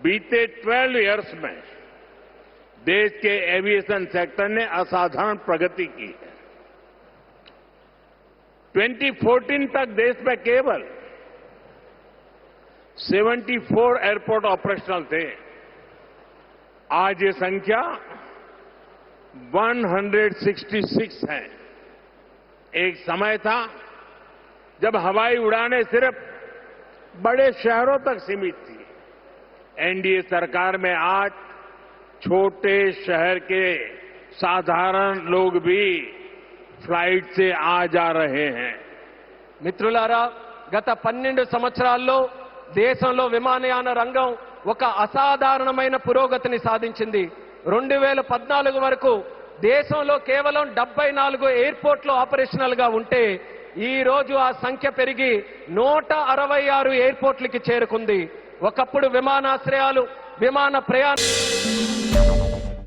बीते 12 इयर्स में देश के एविएशन सेक्टर ने असाधारण प्रगति की है। 2014 तक देश में केवल 74 एयरपोर्ट ऑपरेशनल थे। आज ये संख्या 166 है। एक समय था जब हवाई उड़ानें सिर्फ बड़े शहरों तक सीमित थी। एनडीए सरकार में आज छोटे शहर के साधारण लोग भी फ्लाइट से आ जा रहे हैं। మిత్రులారా, గత 12 సంవత్సరాల్లో దేశంలో విమానయాన రంగం ఒక అసాధారణమైన పురోగతిని సాధించింది. 2014 వరకు దేశంలో కేవలం 74 ఎయిర్పోర్ట్లు ఆపరేషనల్ గా ఉంటే ఈ రోజు ఆ సంఖ్య పెరిగి 166 ఎయిర్పోర్ట్లకి చేరుకుంది. ఒకప్పుడు విమానాశ్రయాలు, విమాన ప్రయాణ